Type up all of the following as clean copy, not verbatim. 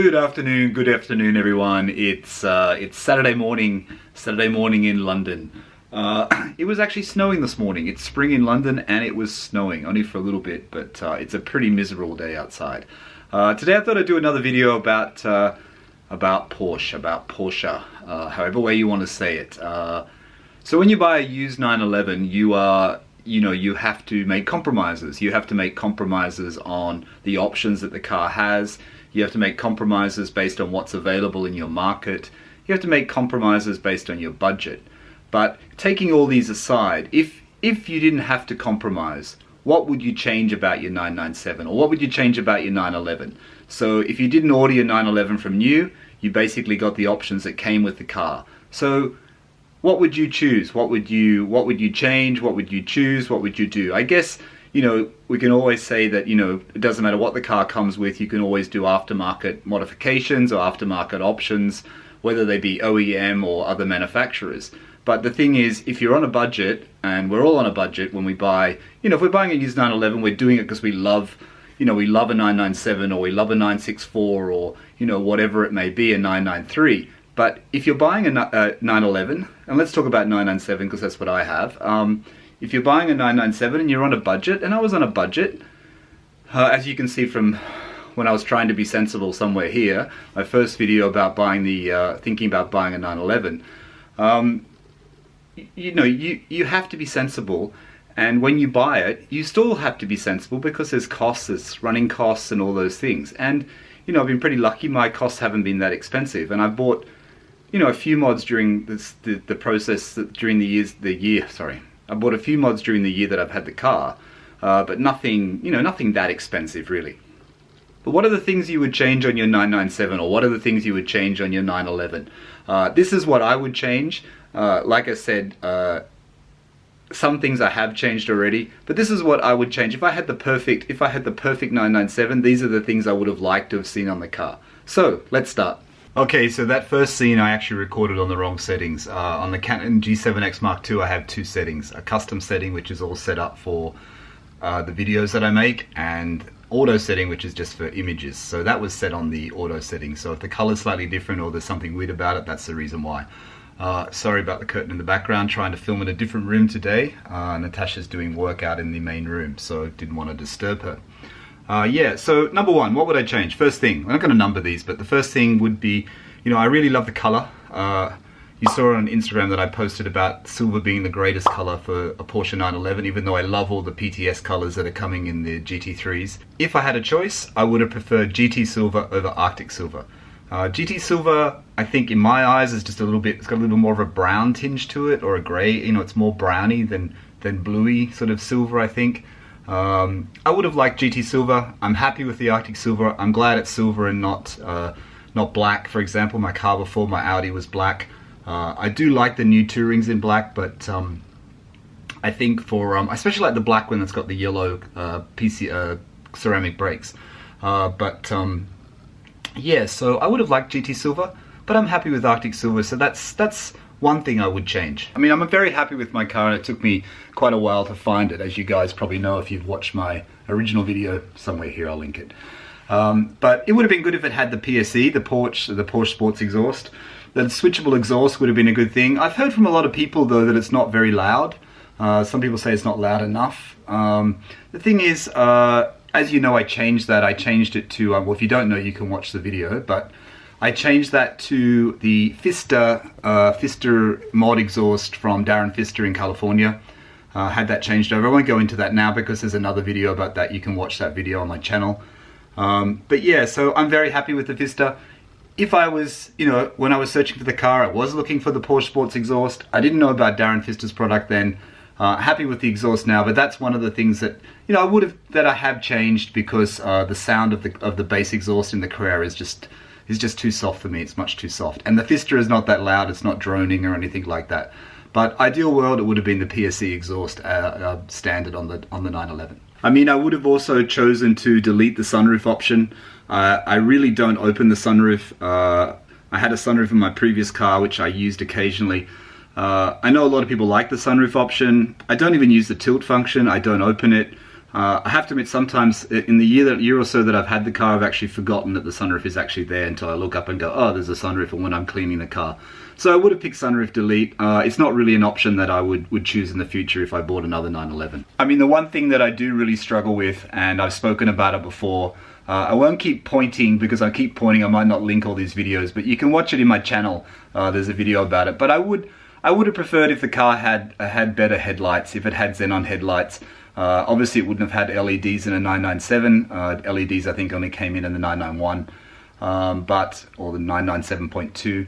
Good afternoon, everyone. It's Saturday morning in London. It was actually snowing this morning. It's spring in London, and it was snowing only for a little bit, but it's a pretty miserable day outside. Today, I thought I'd do another video about Porsche, however way you want to say it. So when you buy a used 911, you have to make compromises. You have to make compromises on the options that the car has. You have to make compromises based on what's available in your market. You have to make compromises based on your budget. But taking all these aside, if you didn't have to compromise, what would you change about your 997, or what would you change about your 911? So if you didn't order your 911 from new, you basically got the options that came with the car. So what would you choose? What would you change? What would you choose? What would you do? I guess, we can always say that, it doesn't matter what the car comes with, you can always do aftermarket modifications or aftermarket options, whether they be OEM or other manufacturers. But the thing is, if you're on a budget, and we're all on a budget when we buy, if we're buying a used 911, we're doing it because we love, we love a 997, or we love a 964, or, whatever it may be, a 993. But if you're buying a 911, and let's talk about 997 because that's what I have. If you're buying a 997 and you're on a budget, and I was on a budget, as you can see from when I was trying to be sensible somewhere here, my first video about buying thinking about buying a 911, you have to be sensible, and when you buy it, you still have to be sensible because there's costs, there's running costs and all those things. And, I've been pretty lucky, my costs haven't been that expensive, and I bought, a few mods during the process, during I bought a few mods during the year that I've had the car, but nothing, nothing that expensive really. But what are the things you would change on your 997, or what are the things you would change on your 911? This is what I would change. Like I said, some things I have changed already, but this is what I would change. If I had the perfect 997, these are the things I would have liked to have seen on the car. So let's start. Okay, so that first scene I actually recorded on the wrong settings. On the Canon G7X Mark II I have two settings. A custom setting, which is all set up for the videos that I make, and auto setting, which is just for images. So that was set on the auto setting. So if the color's slightly different or there's something weird about it, that's the reason why. Sorry about the curtain in the background, trying to film in a different room today. Natasha's doing work out in the main room, so didn't want to disturb her. So number one, what would I change? First thing, I'm not going to number these, but the first thing would be, I really love the color. You saw on Instagram that I posted about silver being the greatest color for a Porsche 911, even though I love all the PTS colors that are coming in the GT3s. If I had a choice, I would have preferred GT silver over Arctic silver. GT silver, I think in my eyes, is just it's got a little more of a brown tinge to it, or a gray, it's more browny than bluey sort of silver, I think. I would have liked GT silver. I'm happy with the Arctic silver. I'm glad it's silver and not black. For example, my car before, my Audi, was black. I do like the new Tourings in black, but I think for I especially like the black one that's got the yellow ceramic brakes. So I would have liked GT silver, but I'm happy with Arctic silver. So that's one thing I would change. I mean, I'm very happy with my car, and it took me quite a while to find it, as you guys probably know if you've watched my original video. Somewhere here, I'll link it. But it would have been good if it had the PSE, the Porsche Sports exhaust. The switchable exhaust would have been a good thing. I've heard from a lot of people, though, that it's not very loud. Some people say it's not loud enough. The thing is, as you know, I changed that. I changed it to, well, if you don't know, you can watch the video, but I changed that to the Pfister mod exhaust from Darren Pfister in California. Had that changed over. I won't go into that now because there's another video about that. You can watch that video on my channel. But yeah, so I'm very happy with the Pfister. If I was, when I was searching for the car, I was looking for the Porsche Sports exhaust. I didn't know about Darren Pfister's product then. Happy with the exhaust now, but that's one of the things that I have changed because the sound of the bass exhaust in the Carrera is just too soft for me. It's much too soft. And the Pfister is not that loud. It's not droning or anything like that. But ideal world, it would have been the PSE exhaust standard on the 911. I mean, I would have also chosen to delete the sunroof option. I really don't open the sunroof. I had a sunroof in my previous car, which I used occasionally. I know a lot of people like the sunroof option. I don't even use the tilt function. I don't open it. I have to admit, sometimes in the year or so that I've had the car, I've actually forgotten that the sunroof is actually there until I look up and go, oh, there's a sunroof, and when I'm cleaning the car. So I would have picked sunroof delete. It's not really an option that I would choose in the future if I bought another 911. I mean, the one thing that I do really struggle with, and I've spoken about it before, I won't keep pointing, because I keep pointing, I might not link all these videos, but you can watch it in my channel. There's a video about it. But I would have preferred if the car had better headlights, if it had xenon headlights. Obviously it wouldn't have had LEDs in a 997. LEDs I think only came in the 991, or the 997.2.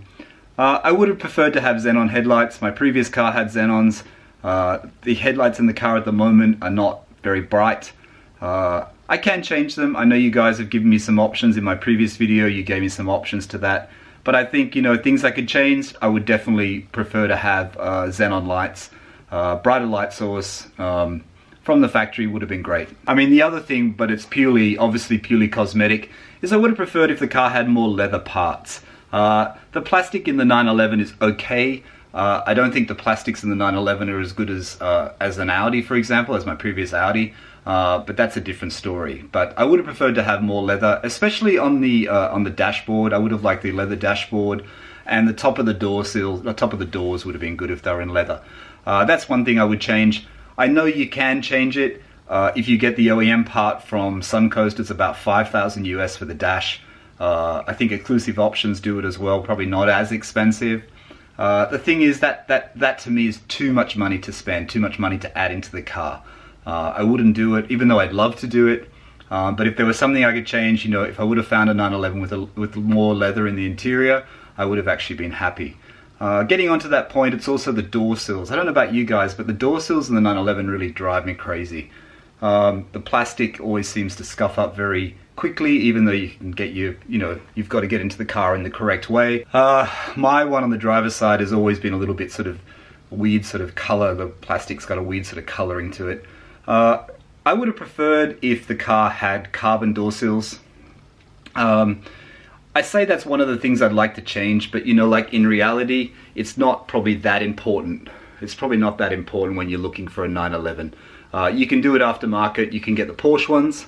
I would have preferred to have xenon headlights. My previous car had xenons. The headlights in the car at the moment are not very bright. I can change them. I know you guys have given me some options in my previous video. You gave me some options to that. But I think, you know, things I could change, I would definitely prefer to have xenon lights. Brighter light source from the factory would have been great. I mean, the other thing, but it's obviously purely cosmetic, is I would have preferred if the car had more leather parts. The plastic in the 911 is okay. I don't think the plastics in the 911 are as good as an Audi, for example, as my previous Audi. But that's a different story. But I would have preferred to have more leather, especially on the dashboard. I would have liked the leather dashboard, and the top of the door sills, the top of the doors would have been good if they were in leather. That's one thing I would change. I know you can change it. If you get the OEM part from Suncoast, it's about $5,000 US for the dash. I think exclusive options do it as well, probably not as expensive. The thing is that to me is too much money to spend, too much money to add into the car. I wouldn't do it, even though I'd love to do it. But if there was something I could change, you know, if I would have found a 911 with more leather in the interior, I would have actually been happy. Getting onto that point, it's also the door sills. I don't know about you guys, but the door sills in the 911 really drive me crazy. The plastic always seems to scuff up very quickly, even though you can get you've got to get into the car in the correct way. My one on the driver's side has always been a little bit sort of weird sort of color. The plastic's got a weird sort of coloring to it. I would have preferred if the car had carbon door sills. I say that's one of the things I'd like to change, but you know, like in reality, it's not probably that important. It's probably not that important when you're looking for a 911. You can do it aftermarket. You can get the Porsche ones,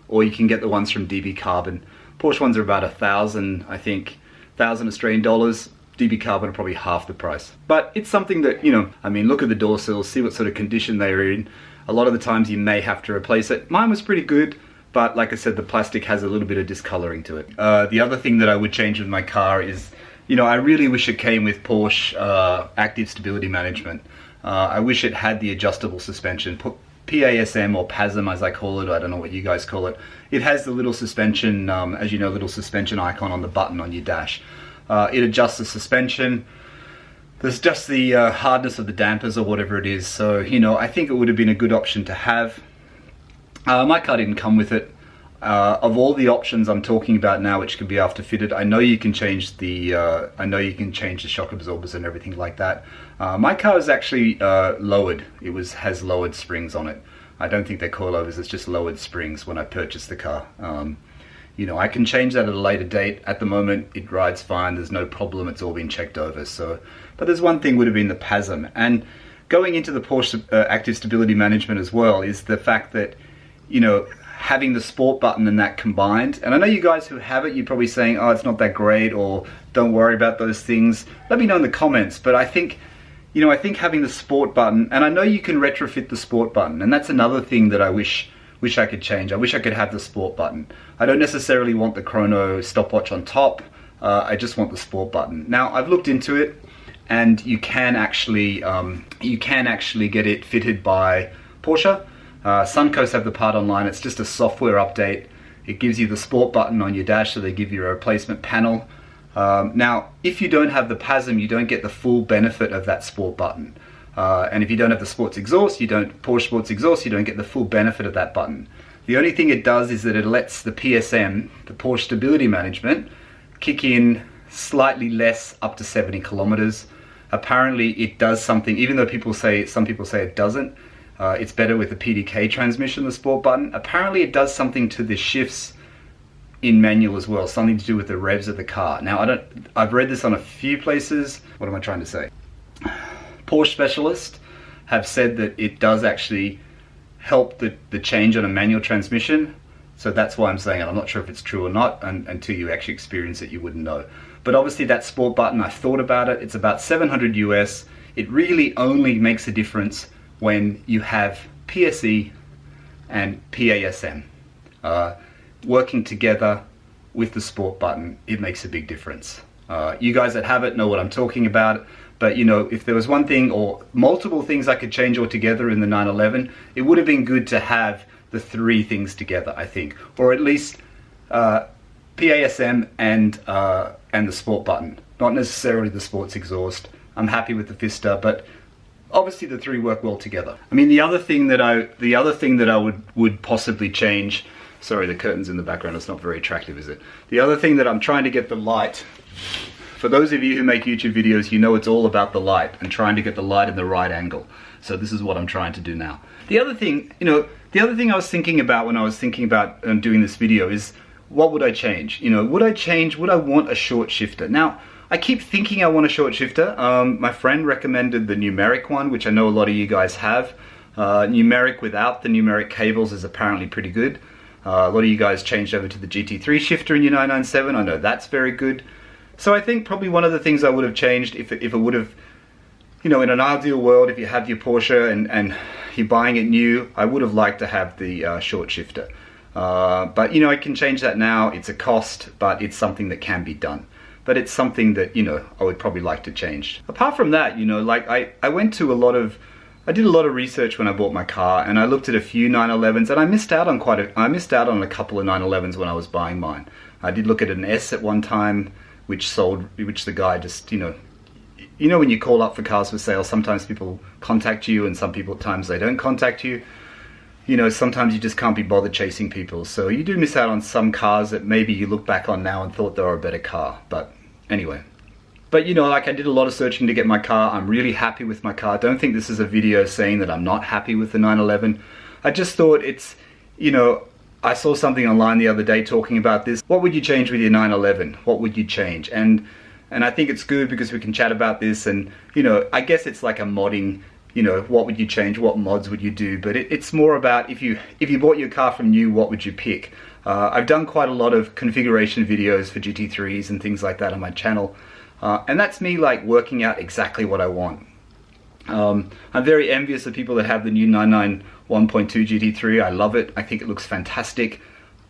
or you can get the ones from DB Carbon. Porsche ones are about 1,000, I think, 1,000 Australian dollars. DB Carbon are probably half the price. But it's something that, you know, I mean, look at the door sills, see what sort of condition they're in. A lot of the times you may have to replace it. Mine was pretty good, but like I said, the plastic has a little bit of discoloring to it. The other thing that I would change with my car is, you know, I really wish it came with Porsche active stability management. I wish it had the adjustable suspension. PASM or PASM as I call it, I don't know what you guys call it. It has the little suspension, as you know, little suspension icon on the button on your dash. It adjusts the suspension. There's just the hardness of the dampers or whatever it is. So, you know, I think it would have been a good option to have. My car didn't come with it. Of all the options I'm talking about now, which can be after fitted, I know you can change the shock absorbers and everything like that. My car is actually lowered. It has lowered springs on it. I don't think they're coilovers. It's just lowered springs when I purchased the car. You know, I can change that at a later date. At the moment, it rides fine. There's no problem. It's all been checked over. So, but there's one thing would have been the PASM. And going into the Porsche active stability management as well is the fact that, you know, having the sport button and that combined. And I know you guys who have it, you're probably saying, oh, it's not that great, or don't worry about those things. Let me know in the comments. But I think, you know, I think having the sport button, and I know you can retrofit the sport button, and that's another thing that I wish I could change. I wish I could have the sport button. I don't necessarily want the chrono stopwatch on top. I just want the sport button. Now, I've looked into it, and you can actually get it fitted by Porsche. Suncoast have the part online. It's just a software update. It gives you the sport button on your dash, so they give you a replacement panel. Now, if you don't have the PASM, you don't get the full benefit of that sport button. And if you don't have the sports exhaust, Porsche sports exhaust, you don't get the full benefit of that button. The only thing it does is that it lets the PSM, the Porsche stability management, kick in slightly less, up to 70 kilometers. Apparently it does something, even though some people say it doesn't. It's better with the PDK transmission, the sport button. Apparently it does something to the shifts in manual as well, something to do with the revs of the car. Now, I've read this on a few places. What am I trying to say? Porsche specialists have said that it does actually help the change on a manual transmission. So that's why I'm saying it. I'm not sure if it's true or not, and until you actually experience it, you wouldn't know. But obviously that sport button, I thought about it. It's about 700 US. It really only makes a difference when you have PSE and PASM working together with the sport button. It makes a big difference. You guys that have it know what I'm talking about. But you know, if there was one thing or multiple things I could change altogether in the 911, it would have been good to have the three things together, I think, or at least PASM and the sport button, not necessarily the sports exhaust. I'm happy with the Vista, but obviously the three work well together. I mean, the other thing that I would possibly change. Sorry, the curtain's in the background. It's not very attractive, is it? The other thing that I'm trying to get the light. For those of you who make YouTube videos, you know it's all about the light and trying to get the light in the right angle. So this is what I'm trying to do now. The other thing, you know, I was thinking about when I was thinking about doing this video is, what would I change? You know, would I want a short shifter? Now, I keep thinking I want a short shifter. My friend recommended the numeric one, which I know a lot of you guys have. Numeric without the numeric cables is apparently pretty good. A lot of you guys changed over to the GT3 shifter in your 997. I know that's very good. So I think probably one of the things I would have changed if it would have, you know, in an ideal world, if you have your Porsche and you're buying it new, I would have liked to have the short shifter. But, you know, I can change that now. It's a cost, but it's something that can be done. But it's something that, you know, I would probably like to change. Apart from that, you know, like I did a lot of research when I bought my car, and I looked at a few 911s, and I missed out on a couple of 911s when I was buying mine. I did look at an S at one time, which the guy just, you know when you call up for cars for sale, sometimes people contact you and some people at times they don't contact you. You know, sometimes you just can't be bothered chasing people. So you do miss out on some cars that maybe you look back on now and thought they were a better car. But anyway. But you know, like I did a lot of searching to get my car. I'm really happy with my car. Don't think this is a video saying that I'm not happy with the 911. I just thought it's, you know, I saw something online the other day talking about this. What would you change with your 911? What would you change? And I think it's good because we can chat about this, and you know, I guess it's like a modding, you know, what would you change? What mods would you do? But it's more about if you bought your car from new, what would you pick? I've done quite a lot of configuration videos for GT3s and things like that on my channel. And that's me like working out exactly what I want. I'm very envious of people that have the new 991.2 GT3. I love it. I think it looks fantastic.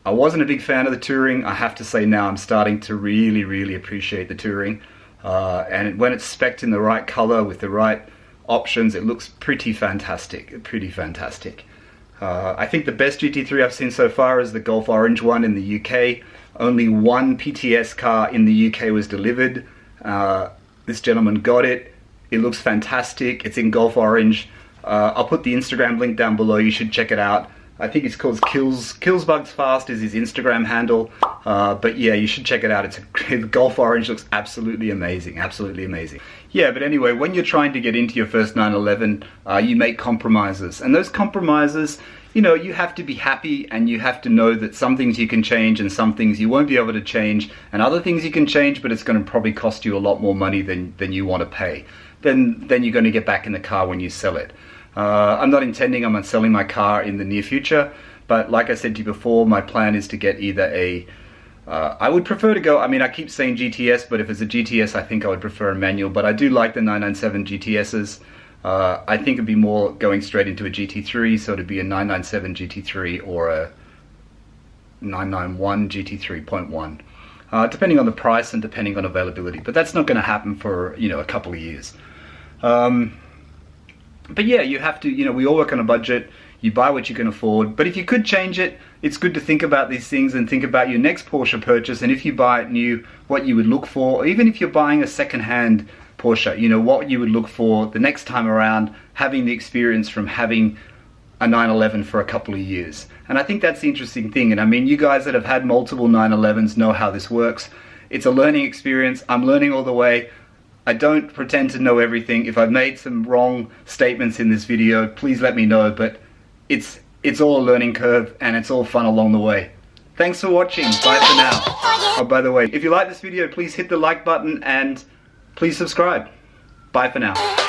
I wasn't a big fan of the touring. I have to say now I'm starting to really, really appreciate the touring. And when it's spec'd in the right color with the right options, it looks pretty fantastic. I think the best GT3 I've seen so far is the Golf Orange one in the UK. Only one PTS car in the UK was delivered. This gentleman got it. It looks fantastic. It's in Golf Orange. I'll put the Instagram link down below. You should check it out. I think it's called Kills Bugs Fast is his Instagram handle. But yeah, you should check it out. The Golf Orange looks absolutely amazing. Yeah, but anyway, when you're trying to get into your first 911, you make compromises. And those compromises, you know, you have to be happy, and you have to know that some things you can change and some things you won't be able to change, and other things you can change, but it's going to probably cost you a lot more money than you want to pay. Then you're going to get back in the car when you sell it. I'm not intending on selling my car in the near future, but like I said to you before, my plan is to get either a I would prefer to go, I mean, I keep saying GTS, but if it's a GTS, I think I would prefer a manual, but I do like the 997 GTSs. I think it'd be more going straight into a GT3, so it'd be a 997 GT3 or a 991 GT3.1, depending on the price and depending on availability. But that's not going to happen for, you know, a couple of years. But yeah, you have to, you know, we all work on a budget. You buy what you can afford, but if you could change it, it's good to think about these things and think about your next Porsche purchase, and if you buy it new, what you would look for, or even if you're buying a second-hand Porsche, you know, what you would look for the next time around, having the experience from having a 911 for a couple of years. And I think that's the interesting thing, and I mean, you guys that have had multiple 911s know how this works. It's a learning experience. I'm learning all the way. I don't pretend to know everything. If I've made some wrong statements in this video, please let me know, but it's all a learning curve, and it's all fun along the way. Thanks for watching. Bye for now. Oh, by the way, if you like this video, please hit the like button and please subscribe. Bye for now.